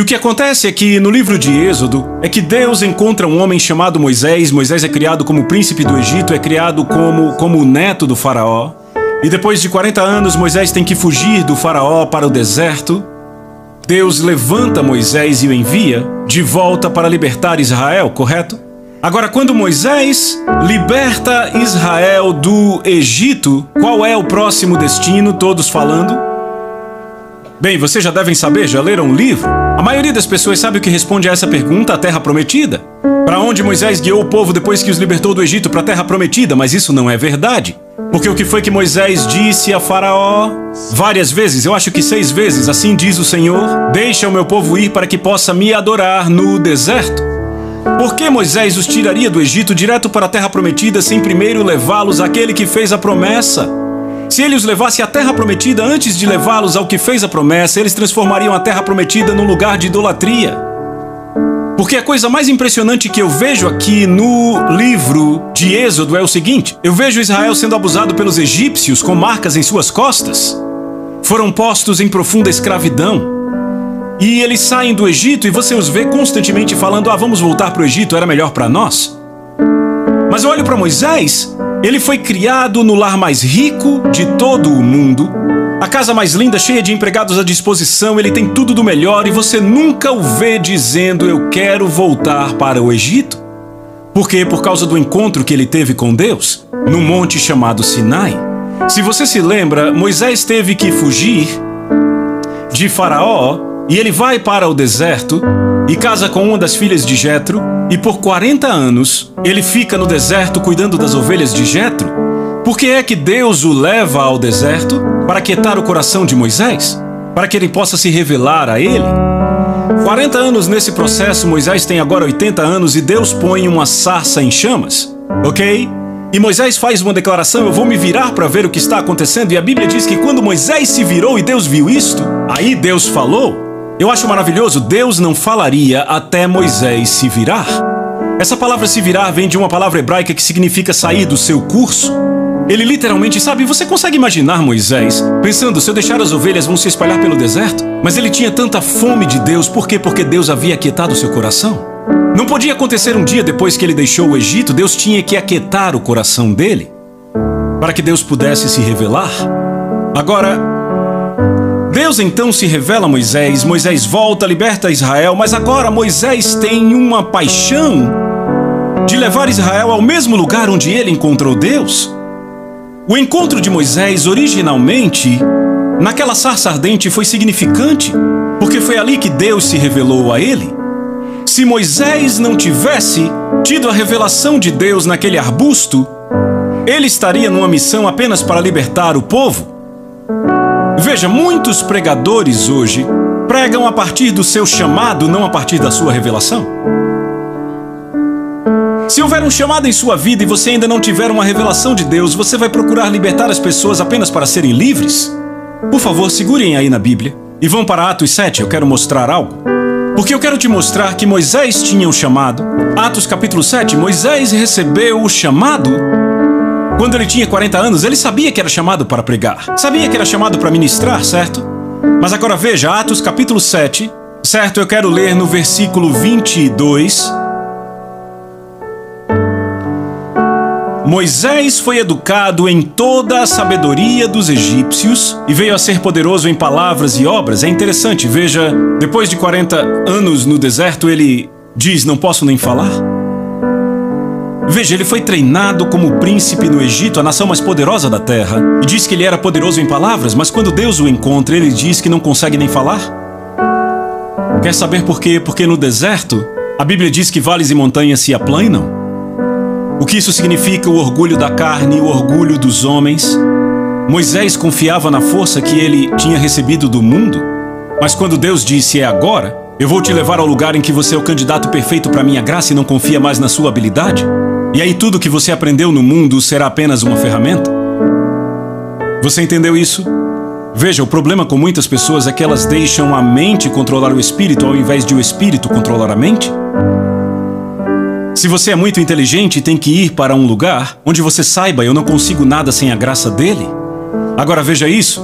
E o que acontece é que no livro de Êxodo é que Deus encontra um homem chamado Moisés. Moisés é criado como príncipe do Egito, é criado como o neto do faraó. E depois de 40 anos, Moisés tem que fugir do faraó para o deserto. Deus levanta Moisés e o envia de volta para libertar Israel, correto? Agora, quando Moisés liberta Israel do Egito, qual é o próximo destino? Todos falando? Bem, vocês já devem saber, já leram o livro? A maioria das pessoas sabe o que responde a essa pergunta, a Terra Prometida. Para onde Moisés guiou o povo depois que os libertou do Egito? Para a Terra Prometida, mas isso não é verdade. Porque o que foi que Moisés disse a Faraó? Várias vezes, eu acho que 6 vezes, assim diz o Senhor: deixa o meu povo ir para que possa me adorar no deserto. Por que Moisés os tiraria do Egito direto para a Terra Prometida sem primeiro levá-los àquele que fez a promessa? Se ele os levasse à Terra Prometida antes de levá-los ao que fez a promessa, eles transformariam a Terra Prometida num lugar de idolatria. Porque a coisa mais impressionante que eu vejo aqui no livro de Êxodo é o seguinte: eu vejo Israel sendo abusado pelos egípcios com marcas em suas costas. Foram postos em profunda escravidão. E eles saem do Egito e você os vê constantemente falando: vamos voltar para o Egito, era melhor para nós. Mas eu olho para Moisés, ele foi criado no lar mais rico de todo o mundo, a casa mais linda, cheia de empregados à disposição, ele tem tudo do melhor e você nunca o vê dizendo: eu quero voltar para o Egito. Por quê? Por causa do encontro que ele teve com Deus, num monte chamado Sinai. Se você se lembra, Moisés teve que fugir de Faraó e ele vai para o deserto e casa com uma das filhas de Jetro, e por 40 anos ele fica no deserto cuidando das ovelhas de Jetro. Por que é que Deus o leva ao deserto? Para aquietar o coração de Moisés, para que ele possa se revelar a ele. 40 anos nesse processo, Moisés tem agora 80 anos e Deus põe uma sarça em chamas, ok? E Moisés faz uma declaração: eu vou me virar para ver o que está acontecendo. E a Bíblia diz que quando Moisés se virou e Deus viu isto, aí Deus falou. Eu acho maravilhoso, Deus não falaria até Moisés se virar. Essa palavra se virar vem de uma palavra hebraica que significa sair do seu curso. Ele literalmente, sabe, você consegue imaginar Moisés pensando: se eu deixar as ovelhas vão se espalhar pelo deserto? Mas ele tinha tanta fome de Deus, por quê? Porque Deus havia aquietado seu coração. Não podia acontecer um dia depois que ele deixou o Egito, Deus tinha que aquietar o coração dele, para que Deus pudesse se revelar. Agora, Deus então se revela a Moisés, Moisés volta, liberta Israel, mas agora Moisés tem uma paixão de levar Israel ao mesmo lugar onde ele encontrou Deus. O encontro de Moisés, originalmente, naquela sarça ardente, foi significante, porque foi ali que Deus se revelou a ele. Se Moisés não tivesse tido a revelação de Deus naquele arbusto, ele estaria numa missão apenas para libertar o povo. Veja, muitos pregadores hoje pregam a partir do seu chamado, não a partir da sua revelação. Se houver um chamado em sua vida e você ainda não tiver uma revelação de Deus, você vai procurar libertar as pessoas apenas para serem livres? Por favor, segurem aí na Bíblia e vão para Atos 7, eu quero mostrar algo. Porque eu quero te mostrar que Moisés tinha um chamado. Atos capítulo 7, Moisés recebeu o chamado quando ele tinha 40 anos. Ele sabia que era chamado para pregar, sabia que era chamado para ministrar, certo? Mas agora veja, Atos capítulo 7, certo? Eu quero ler no versículo 22. Moisés foi educado em toda a sabedoria dos egípcios e veio a ser poderoso em palavras e obras. É interessante, veja, depois de 40 anos no deserto, ele diz: não posso nem falar. Veja, ele foi treinado como príncipe no Egito, a nação mais poderosa da terra, e diz que ele era poderoso em palavras, mas quando Deus o encontra, ele diz que não consegue nem falar. Quer saber por quê? Porque no deserto, a Bíblia diz que vales e montanhas se aplanam. O que isso significa? O orgulho da carne, o orgulho dos homens. Moisés confiava na força que ele tinha recebido do mundo, mas quando Deus disse: é agora, eu vou te levar ao lugar em que você é o candidato perfeito para a minha graça e não confia mais na sua habilidade, e aí tudo que você aprendeu no mundo será apenas uma ferramenta. Você entendeu isso? Veja, o problema com muitas pessoas é que elas deixam a mente controlar o espírito ao invés de o espírito controlar a mente. Se você é muito inteligente, tem que ir para um lugar onde você saiba: eu não consigo nada sem a graça dele. Agora veja isso.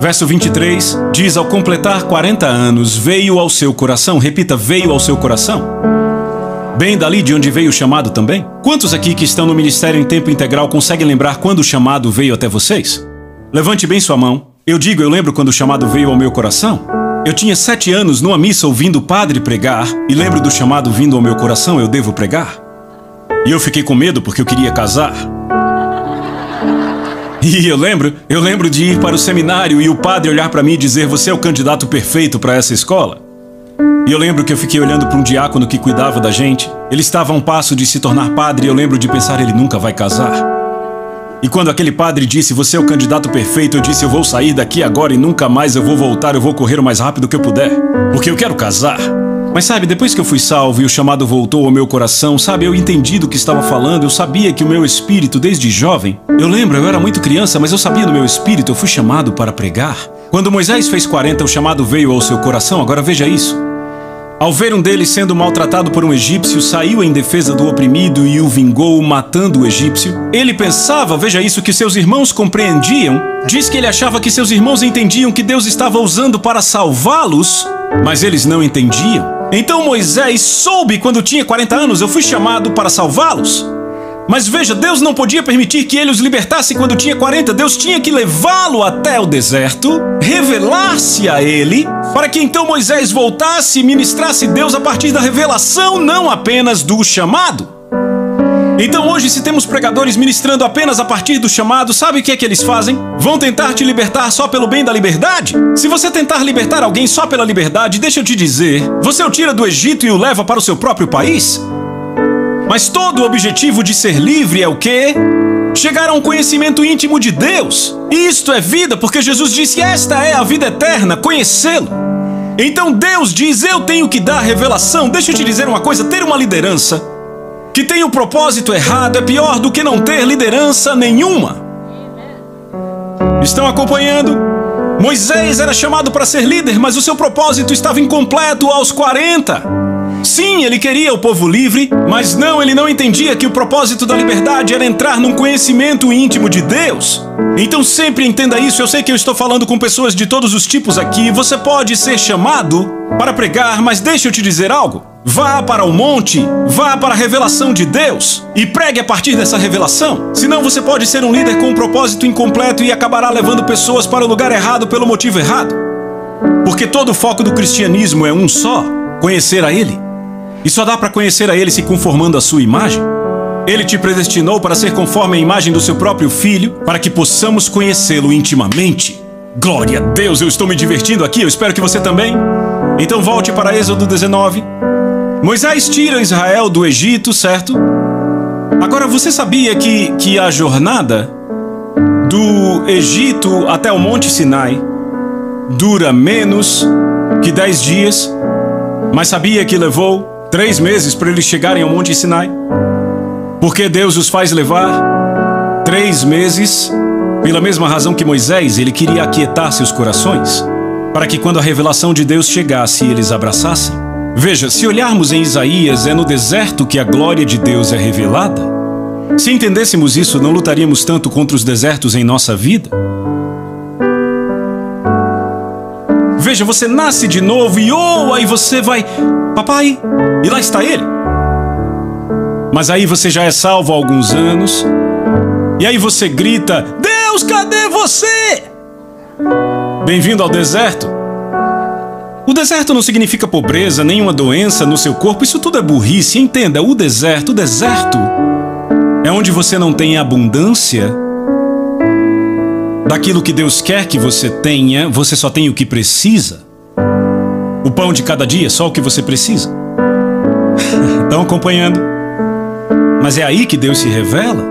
Verso 23 diz: ao completar 40 anos, veio ao seu coração. Repita, veio ao seu coração. Bem dali de onde veio o chamado também. Quantos aqui que estão no ministério em tempo integral conseguem lembrar quando o chamado veio até vocês? Levante bem sua mão. Eu lembro quando o chamado veio ao meu coração. Eu tinha 7 anos numa missa ouvindo o padre pregar e lembro do chamado vindo ao meu coração, eu devo pregar. E eu fiquei com medo porque eu queria casar. E eu lembro de ir para o seminário e o padre olhar para mim e dizer: você é o candidato perfeito para essa escola. E eu lembro que eu fiquei olhando para um diácono que cuidava da gente. Ele estava a um passo de se tornar padre e eu lembro de pensar: ele nunca vai casar. E quando aquele padre disse: você é o candidato perfeito, eu disse: eu vou sair daqui agora e nunca mais eu vou voltar, eu vou correr o mais rápido que eu puder, porque eu quero casar. Mas sabe, depois que eu fui salvo e o chamado voltou ao meu coração, sabe, eu entendi do que estava falando, eu sabia que o meu espírito, desde jovem, eu era muito criança, mas eu sabia no meu espírito, eu fui chamado para pregar. Quando Moisés fez 40, o chamado veio ao seu coração. Agora veja isso. Ao ver um deles sendo maltratado por um egípcio, saiu em defesa do oprimido e o vingou, matando o egípcio. Ele pensava, veja isso, que seus irmãos compreendiam. Diz que ele achava que seus irmãos entendiam que Deus estava usando para salvá-los, mas eles não entendiam. Então Moisés soube quando tinha 40 anos: eu fui chamado para salvá-los. Mas veja, Deus não podia permitir que ele os libertasse quando tinha 40. Deus tinha que levá-lo até o deserto, revelar-se a ele, para que então Moisés voltasse e ministrasse Deus a partir da revelação, não apenas do chamado. Então hoje, se temos pregadores ministrando apenas a partir do chamado, sabe o que é que eles fazem? Vão tentar te libertar só pelo bem da liberdade? Se você tentar libertar alguém só pela liberdade, deixa eu te dizer, você o tira do Egito e o leva para o seu próprio país? Mas todo o objetivo de ser livre é o quê? Chegar a um conhecimento íntimo de Deus. E isto é vida, porque Jesus disse: esta é a vida eterna, conhecê-lo. Então Deus diz: eu tenho que dar revelação. Deixa eu te dizer uma coisa, ter uma liderança que tem o propósito errado é pior do que não ter liderança nenhuma. Estão acompanhando? Moisés era chamado para ser líder, mas o seu propósito estava incompleto aos 40. Sim, ele queria o povo livre, mas ele não entendia que o propósito da liberdade era entrar num conhecimento íntimo de Deus. Então sempre entenda isso. Eu sei que eu estou falando com pessoas de todos os tipos aqui. Você pode ser chamado para pregar, mas deixa eu te dizer algo. Vá para o monte, vá para a revelação de Deus e pregue a partir dessa revelação. Senão você pode ser um líder com um propósito incompleto e acabará levando pessoas para o lugar errado pelo motivo errado. Porque todo o foco do cristianismo é um só: conhecer a Ele. E só dá para conhecer a Ele se conformando à sua imagem. Ele te predestinou para ser conforme a imagem do seu próprio Filho, para que possamos conhecê-lo intimamente. Glória a Deus, eu estou me divertindo aqui, eu espero que você também. Então volte para Êxodo 19. Moisés tira Israel do Egito, certo? Agora, você sabia que a jornada do Egito até o Monte Sinai dura menos que 10 dias? Mas sabia que levou 3 meses para eles chegarem ao Monte Sinai? Porque Deus os faz levar 3 meses? Pela mesma razão que Moisés, ele queria aquietar seus corações, para que quando a revelação de Deus chegasse, eles abraçassem. Veja, se olharmos em Isaías, é no deserto que a glória de Deus é revelada. Se entendêssemos isso, não lutaríamos tanto contra os desertos em nossa vida. Veja, você nasce de novo e aí você vai: papai, e lá está ele. Mas aí você já é salvo há alguns anos, e aí você grita: Deus, cadê você? Bem-vindo ao deserto. O deserto não significa pobreza, nenhuma doença no seu corpo, isso tudo é burrice. Entenda, o deserto é onde você não tem abundância daquilo que Deus quer que você tenha, você só tem o que precisa. O pão de cada dia, só o que você precisa. Estão acompanhando? Mas é aí que Deus se revela.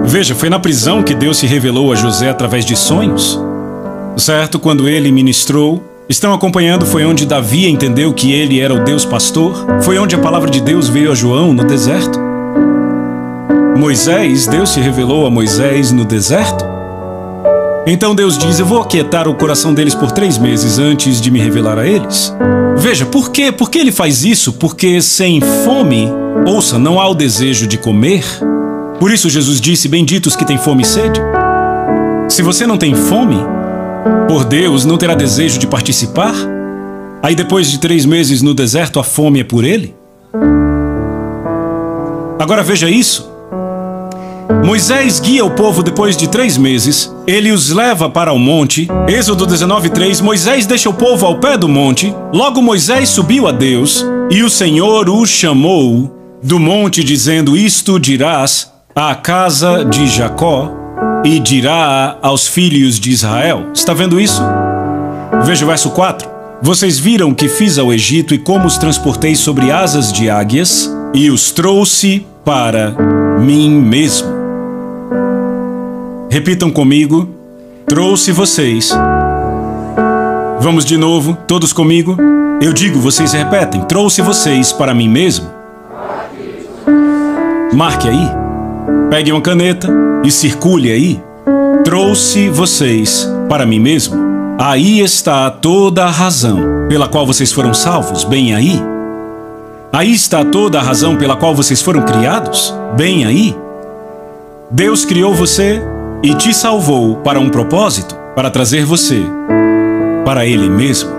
Veja, foi na prisão que Deus se revelou a José através de sonhos, certo? Quando ele ministrou. Estão acompanhando? Foi onde Davi entendeu que ele era o Deus pastor. Foi onde a palavra de Deus veio a João no deserto. Moisés, Deus se revelou a Moisés no deserto. Então Deus diz: eu vou aquietar o coração deles por 3 meses antes de me revelar a eles. Veja, por quê? Por que ele faz isso? Porque sem fome, ouça, não há o desejo de comer. Por isso Jesus disse: benditos que têm fome e sede. Se você não tem fome, por Deus, não terá desejo de participar? Aí depois de 3 meses no deserto, a fome é por ele? Agora veja isso. Moisés guia o povo depois de 3 meses, ele os leva para o monte. Êxodo 19:3, Moisés deixa o povo ao pé do monte. Logo Moisés subiu a Deus, e o Senhor o chamou do monte, dizendo: Isto dirás à casa de Jacó, e dirá aos filhos de Israel. Está vendo isso? Veja o verso 4. Vocês viram o que fiz ao Egito e como os transportei sobre asas de águias, e os trouxe para mim mesmo. Repitam comigo: trouxe vocês. Vamos de novo, todos comigo. Eu digo, vocês repetem: trouxe vocês para mim mesmo. Marque aí. Pegue uma caneta e circule aí. Trouxe vocês para mim mesmo. Aí está toda a razão pela qual vocês foram salvos, bem aí. Aí está toda a razão pela qual vocês foram criados, bem aí. Deus criou você e te salvou para um propósito, para trazer você para Ele mesmo.